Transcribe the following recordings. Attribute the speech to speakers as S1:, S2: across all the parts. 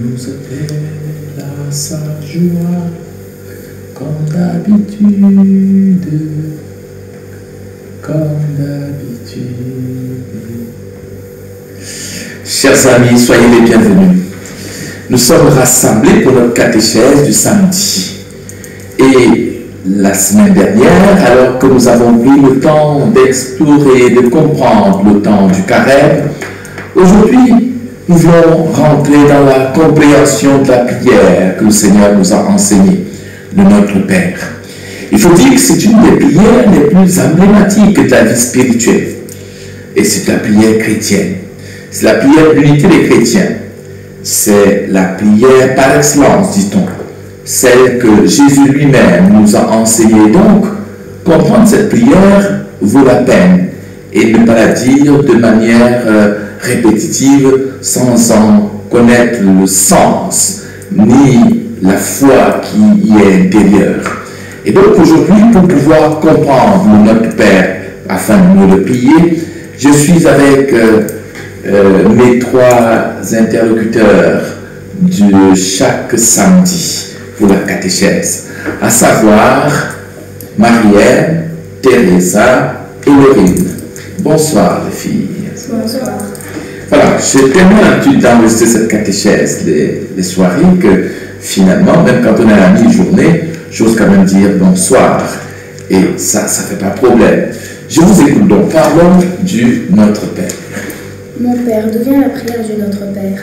S1: nous appelle à sa joie, comme d'habitude, comme d'habitude. Chers amis, soyez les bienvenus. Nous sommes rassemblés pour notre catéchèse du samedi. Et la semaine dernière, alors que nous avons pris le temps d'explorer, de comprendre le temps du carême, aujourd'hui, nous voulons rentrer dans la compréhension de la prière que le Seigneur nous a enseignée, de notre Père. Il faut dire que c'est une des prières les plus emblématiques de la vie spirituelle. Et c'est la prière chrétienne. C'est la prière de l'unité des chrétiens. C'est la prière par excellence, dit-on. Celle que Jésus lui-même nous a enseignée. Donc, comprendre cette prière vaut la peine. Et ne pas la dire de manière répétitive sans en connaître le sens, ni la foi qui y est intérieure. Et donc aujourd'hui, pour pouvoir comprendre notre Père, afin de nous le prier, je suis avec mes trois interlocuteurs de chaque samedi pour la catéchèse, à savoir Marielle, Teresa et Laurine. Bonsoir les filles.
S2: Bonsoir.
S1: Voilà, j'ai tellement l'habitude d'enregistrer cette catéchèse les soirées que finalement, même quand on est à la mi-journée, j'ose quand même dire bonsoir. Et ça ne fait pas problème. Je vous écoute donc. Parlons du Notre Père.
S2: Mon Père, d'où vient la prière du Notre Père?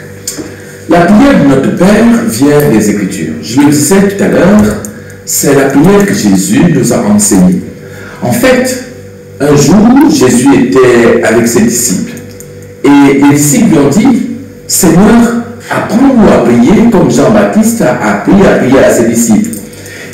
S1: La prière de Notre Père vient des Écritures. Je le disais tout à l'heure, c'est la prière que Jésus nous a enseignée. En fait, un jour, Jésus était avec ses disciples. Et les disciples lui ont dit, Seigneur, apprends-nous à prier comme Jean-Baptiste a appris à prier à ses disciples.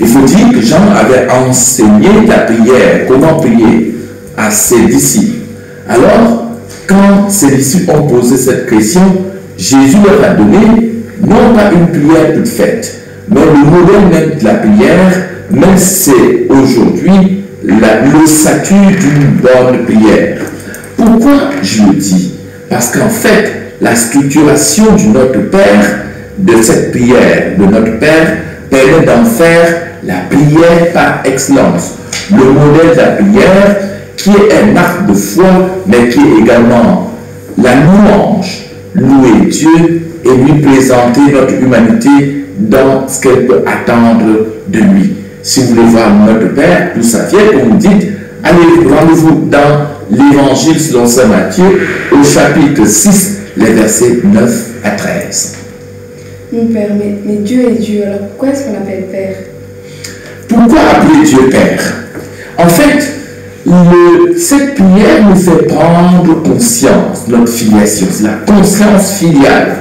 S1: Il faut dire que Jean avait enseigné la prière, comment prier à ses disciples. Alors, quand ses disciples ont posé cette question, Jésus leur a donné, non pas une prière toute faite, mais le modèle même de la prière, même si c'est aujourd'hui le statut d'une bonne prière. Pourquoi je le dis? Parce qu'en fait, la structuration du Notre Père, de cette prière de Notre Père, permet d'en faire la prière par excellence. Le modèle de la prière qui est un acte de foi, mais qui est également la louange, louer Dieu et lui présenter notre humanité dans ce qu'elle peut attendre de lui. Si vous voulez voir Notre Père, d'où ça vient, vous me dites, allez, rendez-vous dans l'Évangile selon saint Matthieu, au chapitre 6, les versets 9 à 13.
S3: Mon Père, mais Dieu est Dieu, alors pourquoi est-ce qu'on l'appelle Père?
S1: Pourquoi appeler Dieu Père? En fait, cette prière nous fait prendre conscience de notre filiation, c'est la conscience filiale.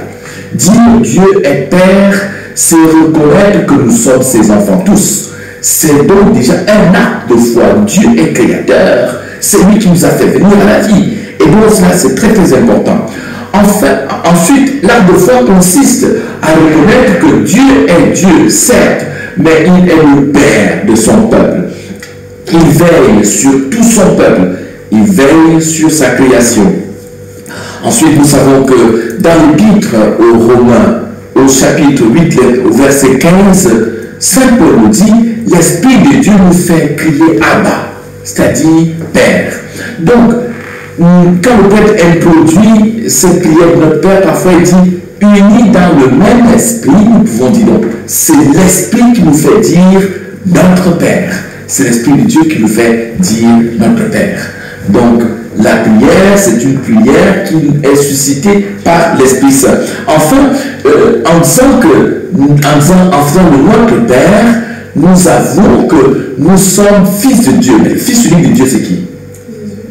S1: Dire Dieu est Père, c'est reconnaître que nous sommes ses enfants tous. C'est donc déjà un acte de foi. Dieu est créateur, c'est lui qui nous a fait venir à la vie. Et donc cela, c'est très très important. Enfin, ensuite, l'acte de foi consiste à reconnaître que Dieu est Dieu, certes, mais il est le Père de son peuple. Il veille sur tout son peuple. Il veille sur sa création. Ensuite, nous savons que dans l'épître aux Romains, au chapitre 8, au verset 15, Saint Paul nous dit, l'Esprit de Dieu nous fait crier Abba, c'est-à-dire Père. Donc, quand le prêtre introduit cette prière de notre Père, parfois il dit, unis dans le même esprit, nous pouvons dire donc, c'est l'Esprit qui nous fait dire notre Père. C'est l'Esprit de Dieu qui nous fait dire notre Père. Donc, la prière, c'est une prière qui est suscitée par l'Esprit Saint. Enfin, en faisant le Notre Père, nous avouons que nous sommes fils de Dieu. Mais le Fils unique de Dieu, c'est qui?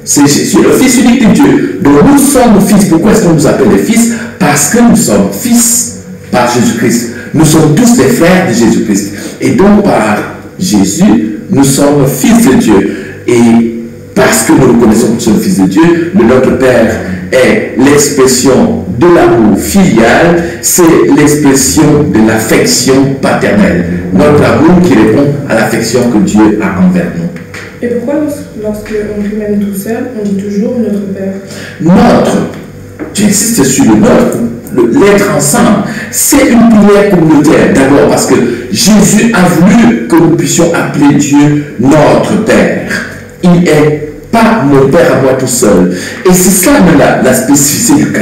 S1: C'est Jésus, le Fils unique de Dieu. Donc nous sommes fils. Pourquoi est-ce qu'on nous appelle les fils? Parce que nous sommes fils par Jésus-Christ. Nous sommes tous des frères de Jésus-Christ. Et donc par Jésus, nous sommes fils de Dieu. Et parce que nous reconnaissons que nous sommes fils de Dieu, Notre Père est l'expression de l'amour filial, c'est l'expression de l'affection paternelle. Notre amour qui répond à l'affection que Dieu a envers nous.
S3: Et pourquoi lorsque on prie même tout seul, on dit toujours Notre Père?
S1: Notre, tu insistes sur le notre, l'être ensemble. C'est une prière communautaire. D'abord parce que Jésus a voulu que nous puissions appeler Dieu notre Père. Il n'est pas mon Père à moi tout seul. Et c'est ça la spécificité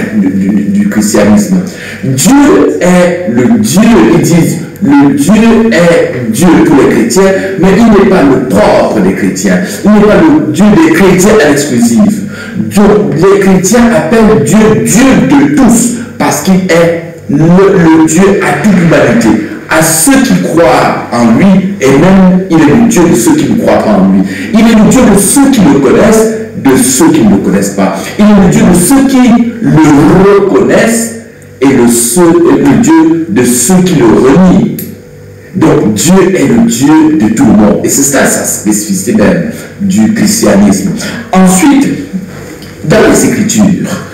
S1: du christianisme. Dieu est le Dieu, ils disent, le Dieu est Dieu pour les chrétiens, mais il n'est pas le propre des chrétiens. Il n'est pas le Dieu des chrétiens à l'exclusive. Donc les chrétiens appellent Dieu Dieu de tous, parce qu'il est le Dieu à toute l'humanité, à ceux qui croient en lui, et même il est le Dieu de ceux qui ne croient pas en lui. Il est le Dieu de ceux qui le connaissent, de ceux qui ne le connaissent pas. Il est le Dieu de ceux qui le reconnaissent et le Dieu de ceux qui le renient. Donc Dieu est le Dieu de tout le monde. Et c'est ça sa spécificité même du christianisme. Ensuite, dans les Écritures,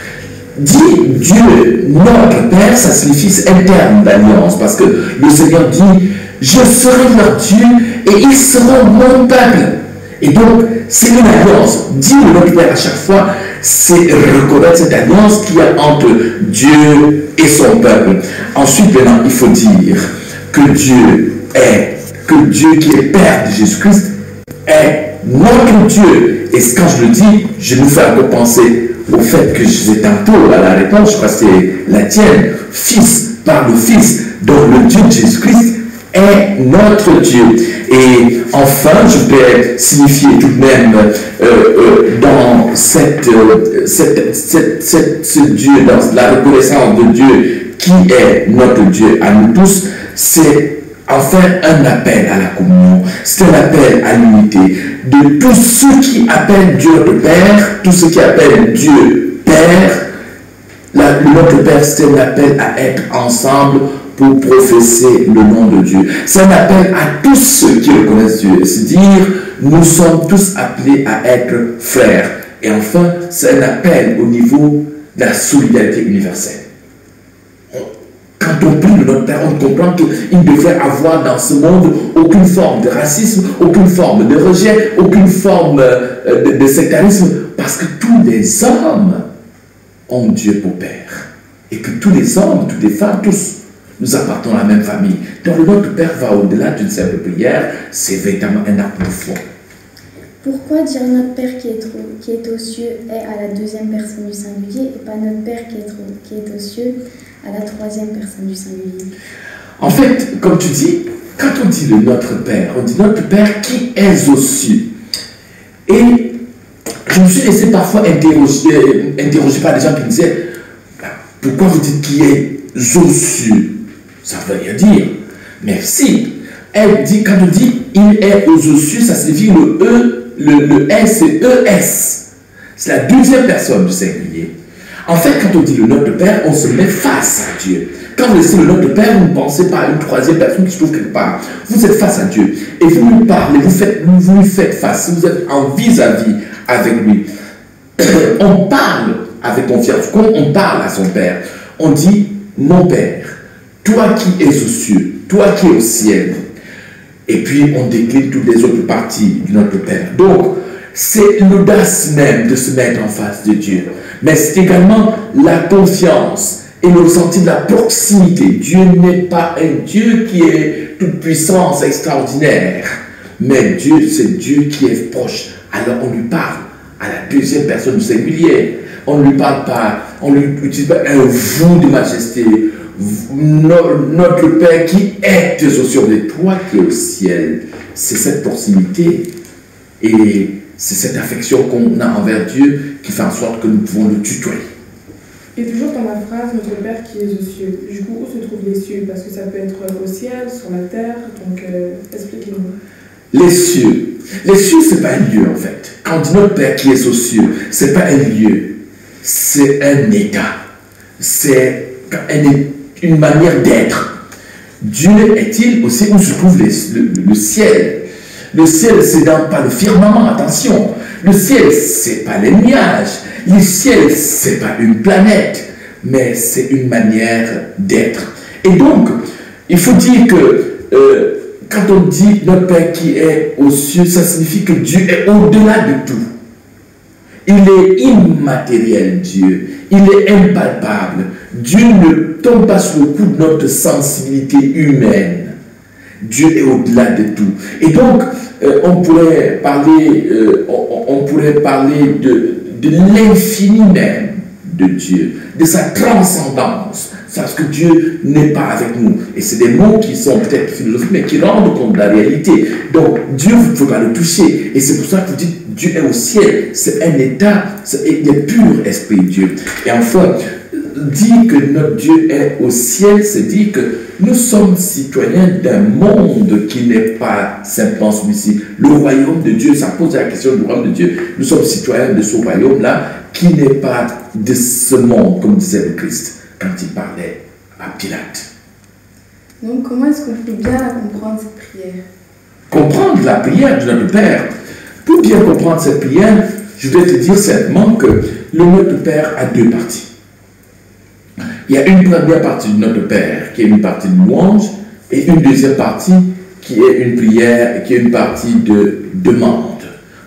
S1: dit Dieu, notre Père, ça signifie un terme d'alliance, parce que le Seigneur dit, je serai leur Dieu et ils seront mon peuple. Et donc, c'est une alliance. Dire notre Père à chaque fois, c'est reconnaître cette alliance qu'il y a entre Dieu et son peuple. Ensuite, maintenant, il faut dire que Dieu qui est Père de Jésus-Christ, est notre Dieu. Et quand je le dis, je nous fais encore penser au fait que je disais tantôt à la réponse, je crois que c'est la tienne, Fils par le Fils. Donc le Dieu de Jésus-Christ est notre Dieu. Et enfin, je vais signifier tout de même dans ce Dieu, dans la reconnaissance de Dieu qui est notre Dieu à nous tous, c'est enfin un appel à la communion, c'est un appel à l'unité de tous ceux qui appellent Dieu notre Père, tous ceux qui appellent Dieu Père. Notre Père, c'est un appel à être ensemble pour professer le nom de Dieu. C'est un appel à tous ceux qui reconnaissent Dieu, c'est-à-dire nous sommes tous appelés à être frères. Et enfin, c'est un appel au niveau de la solidarité universelle. Quand on prie de notre Père, on comprend qu'il ne devrait avoir dans ce monde aucune forme de racisme, aucune forme de rejet, aucune forme de sectarisme, parce que tous les hommes ont Dieu pour Père. Et que tous les hommes, toutes les femmes, tous, nous appartenons à la même famille. Donc le notre Père va au-delà d'une simple prière, c'est véritablement un acte de foi.
S2: Pourquoi dire notre Père qui est aux cieux est à la deuxième personne du singulier et pas notre Père qui est aux cieux à la troisième personne du singulier?
S1: En fait, comme tu dis, quand on dit le Notre Père, on dit notre Père qui est aux cieux. Et je me suis laissé parfois interroger par des gens qui me disaient, pourquoi vous dites qui est aux cieux? Ça ne veut rien dire. Mais si, elle dit, quand on dit il est aux cieux, ça signifie le S, c'est ES. C'est la deuxième personne du singulier. En fait, quand on dit le Notre Père, on se met face à Dieu. Quand vous laissez le Notre Père, vous ne pensez pas à une troisième personne qui se trouve quelque part. Vous êtes face à Dieu. Et vous lui parlez, vous lui faites face. Vous êtes en vis-à-vis avec lui. On parle avec confiance. Quand on parle à son Père, on dit, mon Père, toi qui es aux cieux, toi qui es au ciel. Et puis, on décline toutes les autres parties de notre Père. Donc, c'est l'audace même de se mettre en face de Dieu. Mais c'est également la confiance et le ressenti de la proximité. Dieu n'est pas un Dieu qui est toute puissance extraordinaire. Mais Dieu, c'est Dieu qui est proche. Alors, on lui parle à la deuxième personne du singulier. On ne lui parle pas, on ne lui utilise pas un vous de majesté. Notre Père qui est aux cieux, de toi qui es au ciel. C'est cette proximité et c'est cette affection qu'on a envers Dieu qui fait en sorte que nous pouvons le tutoyer.
S3: Et toujours dans la phrase, notre Père qui est aux cieux. Du coup, où se trouvent les cieux? Parce que ça peut être au ciel, sur la terre, donc expliquez-nous.
S1: Les cieux. Les cieux, ce n'est pas un lieu en fait. Quand on dit notre Père qui est aux cieux, ce n'est pas un lieu. C'est un état. C'est une manière d'être. Dieu est-il aussi où se trouve le ciel? Le ciel, c'est pas le firmament, attention. Le ciel, c'est pas les nuages. Le ciel, c'est pas une planète, mais c'est une manière d'être. Et donc, il faut dire que quand on dit notre Père qui est aux cieux, ça signifie que Dieu est au-delà de tout. Il est immatériel, Dieu. Il est impalpable. Dieu ne tombe pas sur le coup de notre sensibilité humaine. Dieu est au-delà de tout. Et donc, on pourrait parler de l'infini même de Dieu, de sa transcendance. Parce que Dieu n'est pas avec nous. Et c'est des mots qui sont peut-être philosophiques, mais qui rendent compte de la réalité. Donc, Dieu, vous ne pouvez pas le toucher. Et c'est pour ça que vous dites, Dieu est au ciel. C'est un état, il est pur esprit Dieu. Et enfin, dire que notre Dieu est au ciel, c'est dire que nous sommes citoyens d'un monde qui n'est pas simplement celui-ci. Le royaume de Dieu, ça pose la question du royaume de Dieu. Nous sommes citoyens de ce royaume-là qui n'est pas de ce monde, comme disait le Christ quand il parlait à Pilate.
S2: Donc, comment est-ce qu'on peut bien comprendre cette prière?
S1: Comprendre la prière de notre Père. Pour bien comprendre cette prière, je vais te dire simplement que le Notre Père a deux parties. Il y a une première partie de notre Père qui est une partie de louange et une deuxième partie qui est une prière, qui est une partie de demande.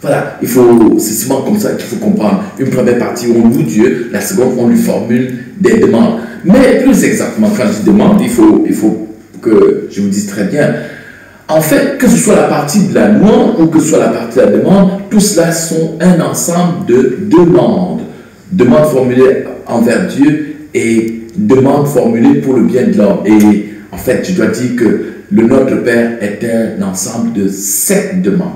S1: Voilà, c'est souvent comme ça qu'il faut comprendre. Une première partie où on loue Dieu, la seconde on lui formule des demandes. Mais plus exactement, quand je demande, il faut que je vous dise très bien. En fait, que ce soit la partie de la louange ou que ce soit la partie de la demande, tout cela sont un ensemble de demandes. Demandes formulées envers Dieu et demande formulée pour le bien de l'homme. Et en fait, je dois dire que le Notre Père est un ensemble de 7 demandes.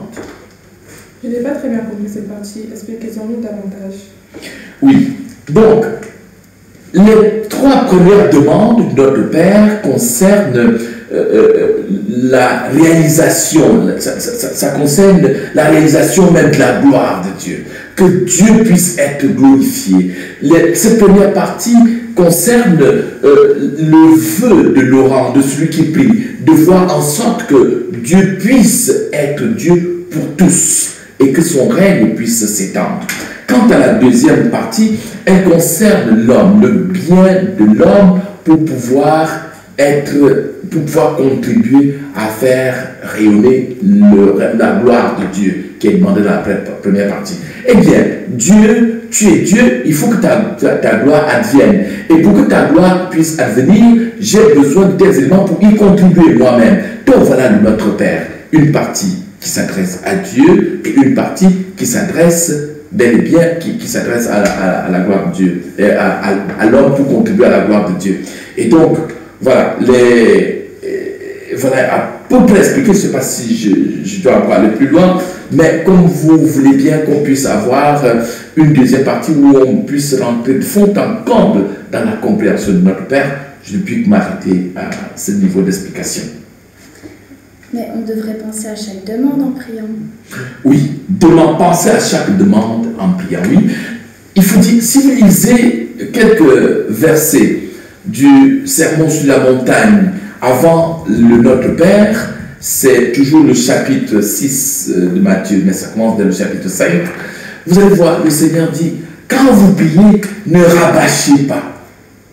S3: Je n'ai pas très bien compris cette partie. Expliquez-nous davantage.
S1: Oui. Donc, les 3 premières demandes de Notre Père concernent la réalisation, ça concerne la réalisation même de la gloire de Dieu. Que Dieu puisse être glorifié. Cette première partie concerne le vœu de Laurent, de celui qui prie, de voir en sorte que Dieu puisse être Dieu pour tous et que son règne puisse s'étendre. Quant à la deuxième partie, elle concerne l'homme, le bien de l'homme pour pouvoir contribuer à faire rayonner la gloire de Dieu qui est demandée dans la première partie. Eh bien, Dieu, tu es Dieu, il faut que ta gloire advienne. Et pour que ta gloire puisse advenir, j'ai besoin de tes éléments pour y contribuer moi-même. Donc voilà notre Père. Une partie qui s'adresse à Dieu et une partie qui s'adresse bel et bien, qui s'adresse à la gloire de Dieu, et à l'homme pour contribuer à la gloire de Dieu. Et donc, voilà, voilà, à peu près expliquer, je ne sais pas si je dois encore aller plus loin, mais comme vous voulez bien qu'on puisse avoir une deuxième partie où on puisse rentrer de fond en comble dans la compréhension de notre Père, je ne puis que m'arrêter à ce niveau d'explication.
S2: Mais on devrait penser à chaque demande en priant.
S1: Oui, penser à chaque demande en priant, oui. Il faut dire, si vous lisez quelques versets du Sermon sur la montagne avant le Notre Père, c'est toujours le chapitre 6 de Matthieu, mais ça commence dans le chapitre 5. Vous allez voir, le Seigneur dit, quand vous priez, ne rabâchez pas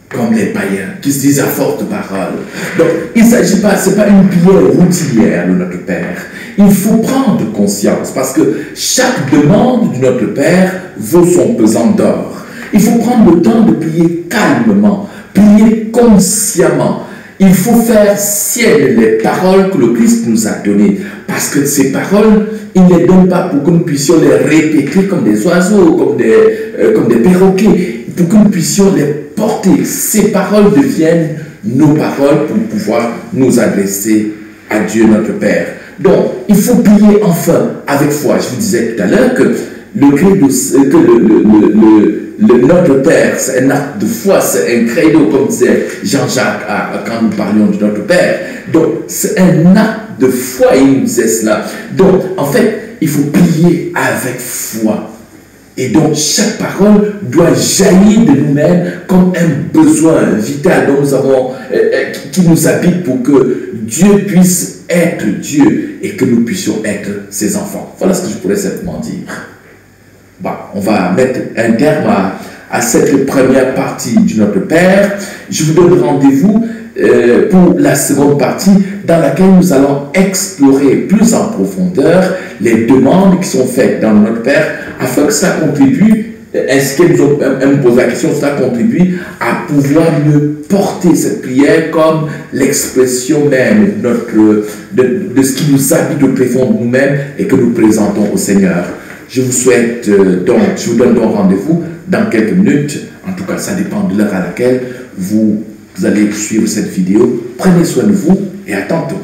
S1: comme les païens qui se disent à forte parole. Donc, il ne s'agit pas, ce n'est pas une prière routinière de notre Père. Il faut prendre conscience parce que chaque demande de notre Père vaut son pesant d'or. Il faut prendre le temps de prier calmement, prier consciemment. Il faut faire ciel les paroles que le Christ nous a données. Parce que ces paroles, il ne les donne pas pour que nous puissions les répéter comme des oiseaux, comme des perroquets, pour que nous puissions les porter. Ces paroles deviennent nos paroles pour pouvoir nous adresser à Dieu notre Père. Donc, il faut prier enfin avec foi. Je vous disais tout à l'heure que notre Père, c'est un acte de foi, c'est un credo, comme disait Jean-Jacques quand nous parlions de notre Père. Donc, c'est un acte de foi, il nous disait cela. Donc, en fait, il faut prier avec foi. Et donc, chaque parole doit jaillir de nous-mêmes comme un besoin vital dont nous avons, qui nous habite pour que Dieu puisse être Dieu et que nous puissions être ses enfants. Voilà ce que je pourrais simplement dire. Bon, on va mettre un terme à cette première partie de notre Père. Je vous donne rendez-vous pour la seconde partie dans laquelle nous allons explorer plus en profondeur les demandes qui sont faites dans notre Père afin que ça contribue Est-ce qu'elle me pose la question, cela contribue à pouvoir mieux porter cette prière comme l'expression même de ce qui nous habite au profond de nous-mêmes et que nous présentons au Seigneur. Je vous souhaite je vous donne donc rendez-vous dans quelques minutes. En tout cas, ça dépend de l'heure à laquelle vous allez suivre cette vidéo. Prenez soin de vous et à tantôt.